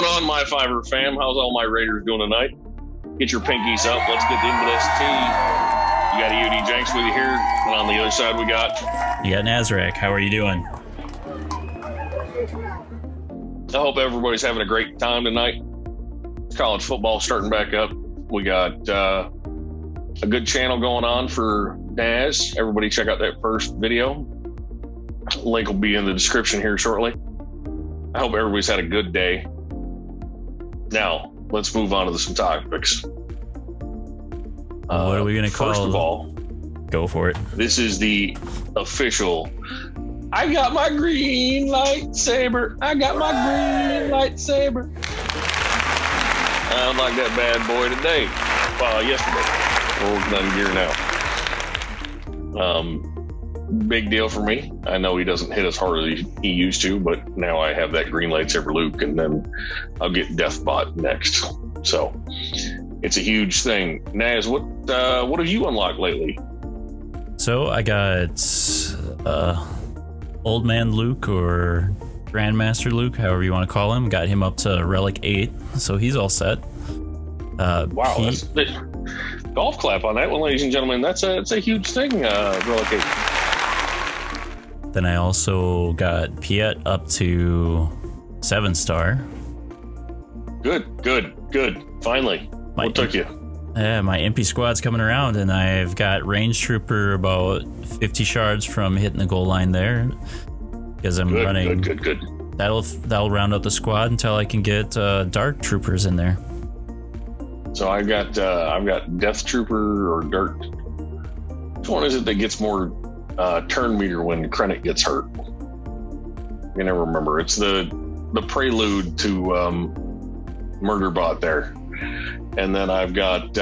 going on, my Fiverr fam? How's all my Raiders doing tonight? Get your pinkies up. Let's get into this tea. You got EOD Jenks with you here, and on the other side we got... You got Nazarek. How are you doing? I hope everybody's having a great time tonight. College football starting back up. We got a good channel going on for Naz. Everybody check out that first video. Link will be in the description here shortly. I hope everybody's had a good day. Now, let's move on to some topics. What are we going to call? First of all, go for it. This is the official. I got my green lightsaber. I got my green lightsaber. I like that bad boy today. Yesterday. We're working on gear now. Big deal for me. I know he doesn't hit as hard as he used to, but now I have that green lightsaber Luke, and then I'll get Deathbot next. So it's a huge thing. Naz, what have you unlocked lately? So I got Old Man Luke, or Grandmaster Luke, however you want to call him. Got him up to Relic 8, so he's all set. Wow, that's golf clap on that one, ladies and gentlemen. That's a huge thing, Relic 8. Then I also got Piet up to 7-star. Good. Finally. What took you? Yeah, my MP squad's coming around, and I've got Range Trooper about 50 shards from hitting the goal line there. Because I'm running. Good. That'll round out the squad until I can get Dark Troopers in there. So I've got Death Trooper or Dark. Which one is it that gets more turn meter when Krennic gets hurt? I never remember. It's the prelude to Murderbot there. And then I've got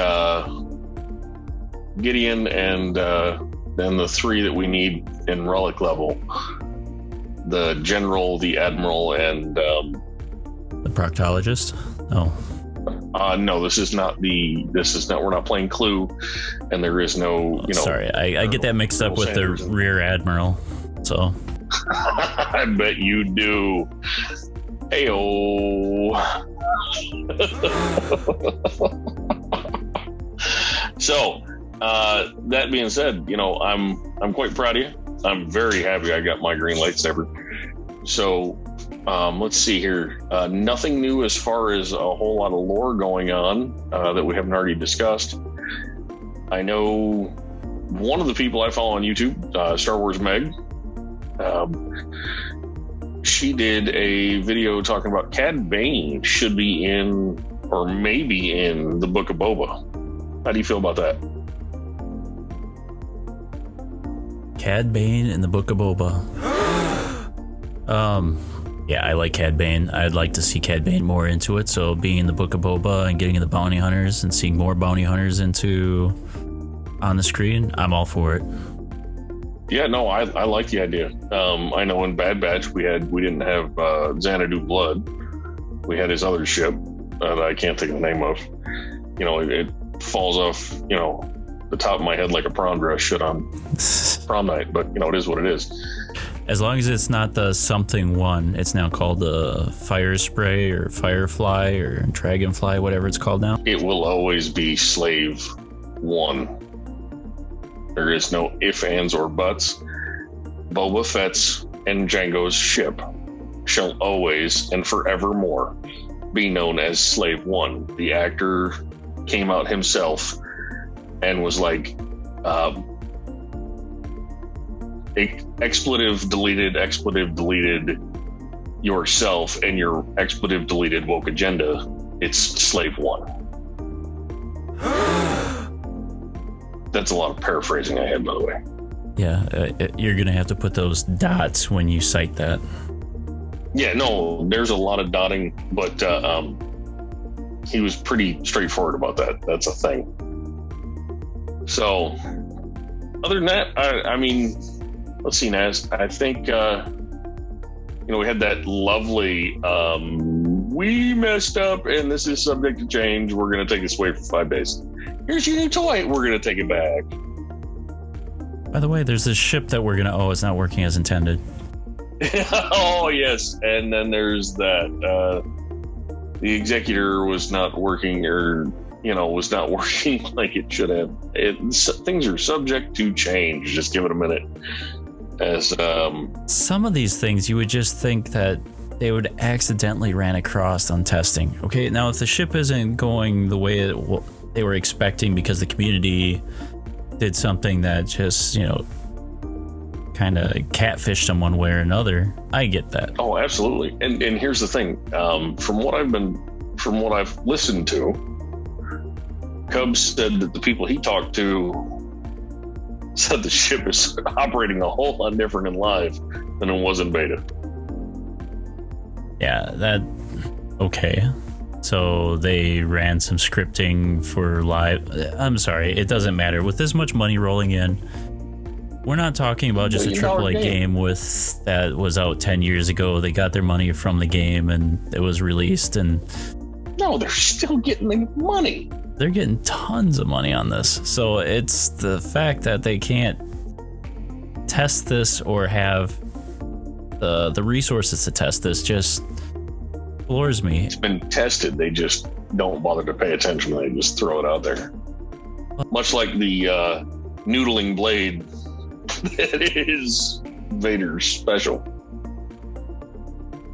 Gideon and then the 3 that we need in Relic level. The General, the Admiral, and... the Proctologist? Oh. No, this is not, we're not playing Clue, and there is no, Sorry, I get that mixed up with the Rear Admiral, so. I bet you do. Heyo. So, that being said, I'm quite proud of you. I'm very happy I got my green lightsaber. So, let's see here. Nothing new as far as a whole lot of lore going on that we haven't already discussed. I know one of the people I follow on YouTube, Star Wars Meg, she did a video talking about Cad Bane should be in, or maybe in, the Book of Boba. How do you feel about that? Cad Bane in the Book of Boba. Yeah, I like Cad Bane. I'd like to see Cad Bane more into it. So being in the Book of Boba and getting in the bounty hunters and seeing more bounty hunters on the screen, I'm all for it. Yeah, no, I like the idea. I know in Bad Batch we didn't have Xanadu Blood. We had his other ship that I can't think of the name of. It falls off, the top of my head like a prom dress should on prom night, but it is what it is. As long as it's not the something one, it's now called the Fire Spray or Firefly or Dragonfly, whatever it's called now. It will always be Slave 1. There is no ifs, ands, or buts. Boba Fett's and Jango's ship shall always and forevermore be known as Slave 1. The actor came out himself and was like, expletive deleted yourself and your expletive deleted woke agenda. It's Slave 1. That's a lot of paraphrasing I had, by the way. Yeah, you're gonna have to put those dots when you cite that. Yeah, no, there's a lot of dotting, but he was pretty straightforward about that. That's a thing. So, other than that, I mean, let's see, Naz. I think, we had that lovely, we messed up and this is subject to change. We're going to take this away for 5 days. Here's your new toy. We're going to take it back. By the way, there's this ship that we're going to, it's not working as intended. Oh, yes. And then there's that, the executor was not working, or was not working like it should have. Things are subject to change. Just give it a minute. As some of these things, you would just think that they would accidentally ran across on testing. Okay, now if the ship isn't going the way they were expecting because the community did something that just kind of catfished them one way or another, I get that. Oh, absolutely. And here's the thing. From what I've listened to, Cubs said that the people he talked to said the ship is operating a whole lot different in live than it was in beta. Yeah, okay. So they ran some scripting for live. I'm sorry, it doesn't matter. With this much money rolling in, we're not talking about just a AAA game that was out 10 years ago. They got their money from the game and it was released, and no, they're still getting the money. They're getting tons of money on this. So it's the fact that they can't test this or have the resources to test this just floors me. It's been tested. They just don't bother to pay attention. They just throw it out there. Much like the noodling blade that is Vader's special.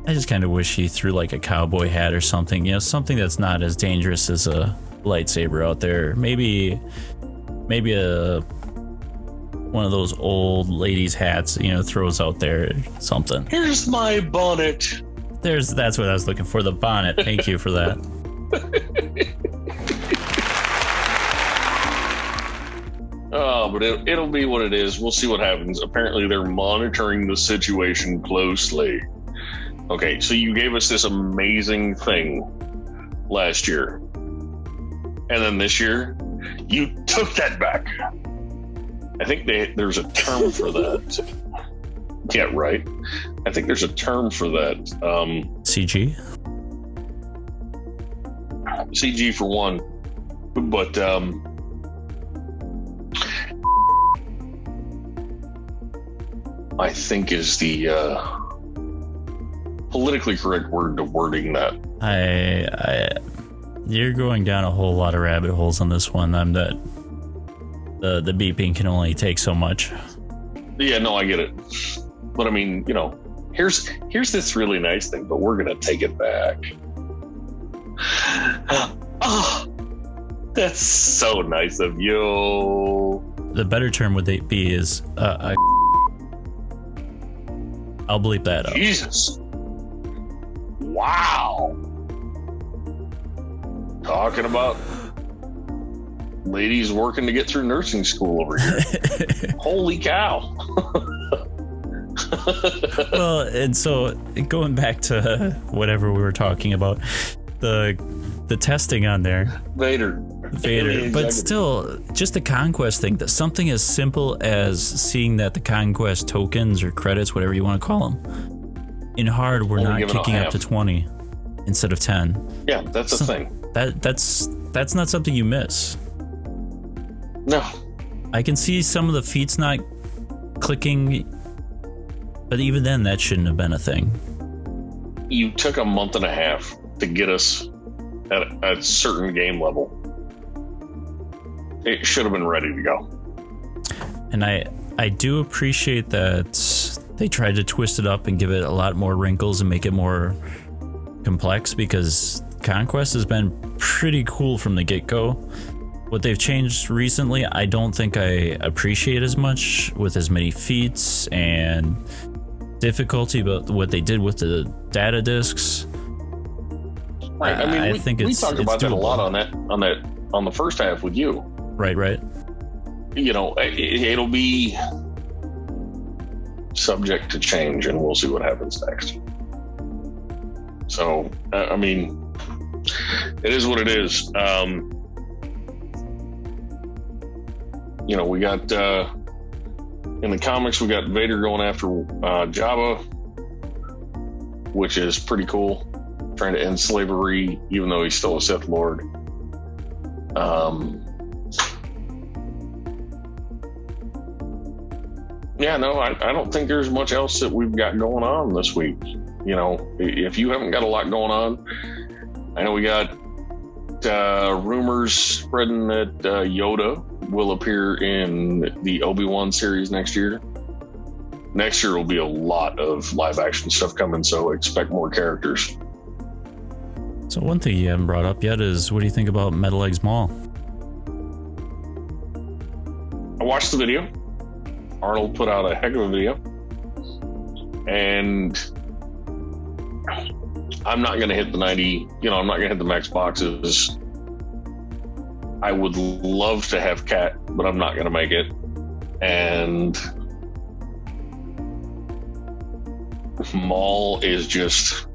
I just kind of wish he threw like a cowboy hat or something, something that's not as dangerous as a lightsaber out there. Maybe one of those old ladies' hats, throws out there something. Here's my bonnet. That's what I was looking for, the bonnet. Thank you for that. Oh, but it'll be what it is. We'll see what happens. Apparently, they're monitoring the situation closely. Okay, so you gave us this amazing thing last year. And then this year, you took that back. I think there's a term for that. Yeah, right. I think there's a term for that. CG? CG for one. But I think is the politically correct word to wording that. You're going down a whole lot of rabbit holes on this one. The beeping can only take so much. Yeah, no, I get it. But I mean, here's this really nice thing, but we're gonna take it back. Oh, that's so nice of you. The better term would be is I'll bleep that up. Jesus. Wow. Talking about ladies working to get through nursing school over here. Holy cow. Well, and so going back to whatever we were talking about, the testing on there. Vader. But still, just the conquest thing, that something as simple as seeing that the conquest tokens or credits, whatever you want to call them, in hard, we're not kicking up to 20 instead of 10. Yeah, that's a thing. That's not something you miss. No. I can see some of the feats not clicking, but even then, that shouldn't have been a thing. You took a month and a half to get us at a certain game level. It should have been ready to go. And I do appreciate that they tried to twist it up and give it a lot more wrinkles and make it more complex, because Conquest has been pretty cool from the get-go. What they've changed recently, I don't think I appreciate as much, with as many feats and difficulty, but what they did with the data discs. Right. I mean, we talked about that a lot on the first half with you. Right. It'll be subject to change, and we'll see what happens next. So, I mean, it is what it is. We got in the comics, we got Vader going after Jabba, which is pretty cool, trying to end slavery, even though he's still a Sith Lord. I don't think there's much else that we've got going on this week. If you haven't got a lot going on, I know we got rumors spreading that Yoda will appear in the Obi-Wan series next year. Next year will be a lot of live action stuff coming, so expect more characters. So one thing you haven't brought up yet is, what do you think about Metal Legs Mall? I watched the video. Arnold put out a heck of a video. And I'm not going to hit the 90, I'm not going to hit the max boxes. I would love to have Cat, but I'm not going to make it. And Maul is just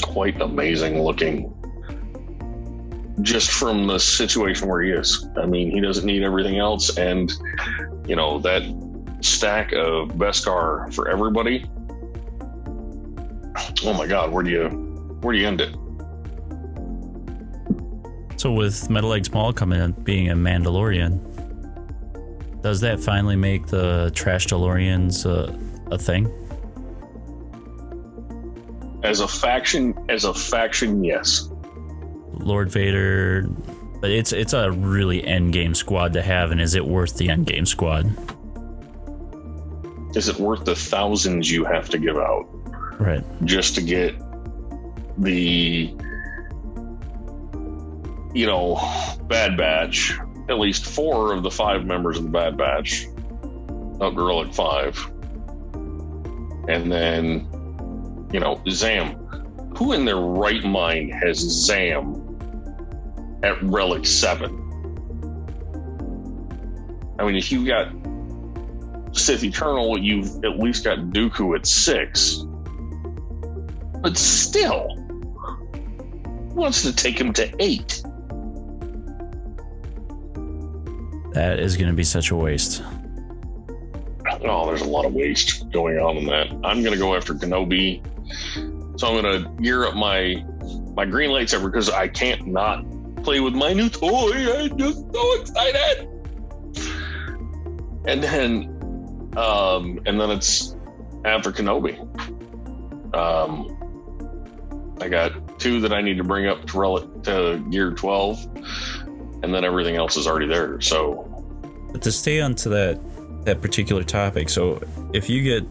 quite amazing looking, just from the situation where he is. I mean, he doesn't need everything else, and that stack of Beskar for everybody. Oh my God, where do you end it? So with Metal Legs Mall coming in being a Mandalorian, does that finally make the Trash DeLoreans a thing? As a faction, yes. Lord Vader, but it's a really endgame squad to have, and is it worth the endgame squad? Is it worth the thousands you have to give out? Right. Just to get the, Bad Batch, at least 4 of the 5 members of the Bad Batch, outgrow at 5. And then, Zam. Who in their right mind has Zam at Relic 7? I mean, if you got Sith Eternal, you've at least got Dooku at 6. But still, who wants to take him to 8? That is going to be such a waste. Oh, there's a lot of waste going on in that. I'm going to go after Kenobi. So I'm going to gear up my green lightsaber because I can't not play with my new toy. I'm just so excited. And then it's after Kenobi. I got 2 that I need to bring up to gear 12, and then everything else is already there. So, but to stay on to that particular topic, so if you get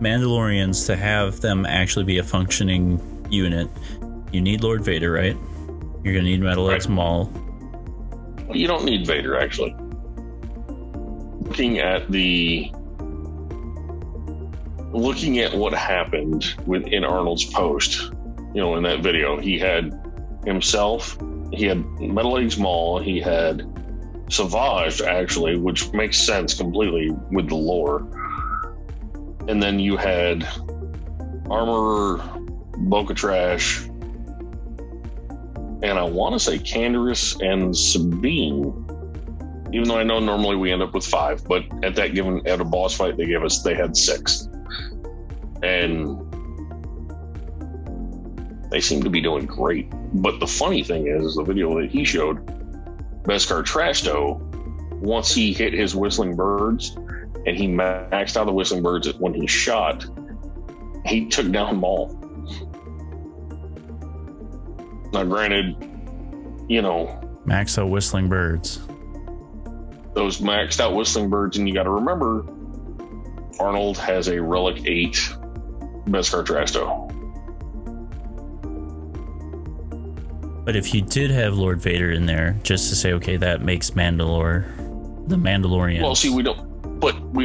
Mandalorians to have them actually be a functioning unit, you need Lord Vader, right? You're gonna need Metal Legs Maul. You don't need Vader, actually. Looking at what happened within Arnold's post, in that video, he had himself, he had Metal Legs Maul, he had Savage, actually, which makes sense completely with the lore. And then you had Armorer, Bo-Katan, and I want to say Canderous and Sabine. Even though I know normally we end up with 5, but at a boss fight they had 6. And they seem to be doing great. But the funny thing is the video that he showed, Beskar Trashto, once he hit his Whistling Birds and he maxed out the Whistling Birds when he shot, he took down Maul. Now granted, max out Whistling Birds. Those maxed out Whistling Birds, and you got to remember, Arnold has a Relic 8 Beskar Trashto. But if you did have Lord Vader in there, just to say, okay, that makes the Mandalorian. Well, see, we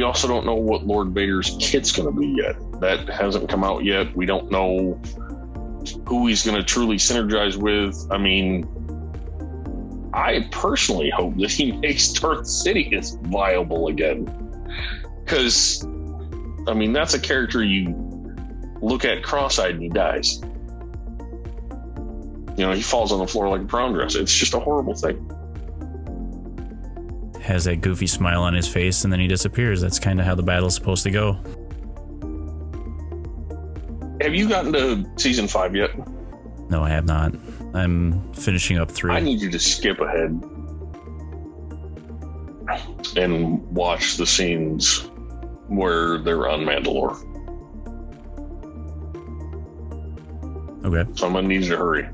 also don't know what Lord Vader's kit's going to be yet. That hasn't come out yet. We don't know who he's going to truly synergize with. I mean, I personally hope that he makes Darth Sidious viable again. Because, I mean, that's a character you look at cross-eyed and he dies. He falls on the floor like a prom dress. It's just a horrible thing. Has that goofy smile on his face and then he disappears. That's kind of how the battle's supposed to go. Have you gotten to season 5 yet? No, I have not. I'm finishing up 3. I need you to skip ahead and watch the scenes where they're on Mandalore. Okay. So I'm gonna need you to hurry.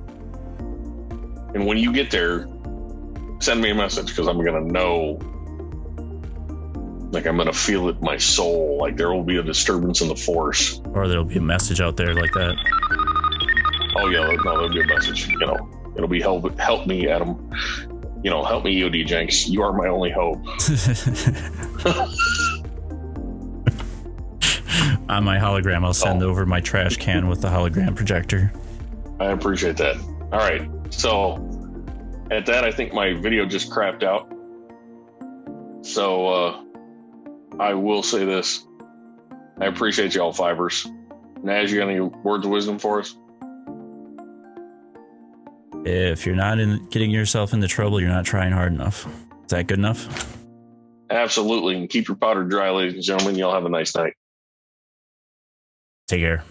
And when you get there, send me a message because I'm gonna know. Like I'm gonna feel it in my soul. Like there will be a disturbance in the force. Or there'll be a message out there like that. Oh yeah, no, there'll be a message. You know, it'll be help me, Adam. You know, help me, EOD Jenks. You are my only hope. On my hologram, I'll send over my trash can with the hologram projector. I appreciate that. All right, so at that, I think my video just crapped out. So I will say this: I appreciate y'all fibers. Naz, you got any words of wisdom for us? If you're not getting yourself into trouble, you're not trying hard enough. Is that good enough? Absolutely. And keep your powder dry, ladies and gentlemen. Y'all have a nice night. Take care.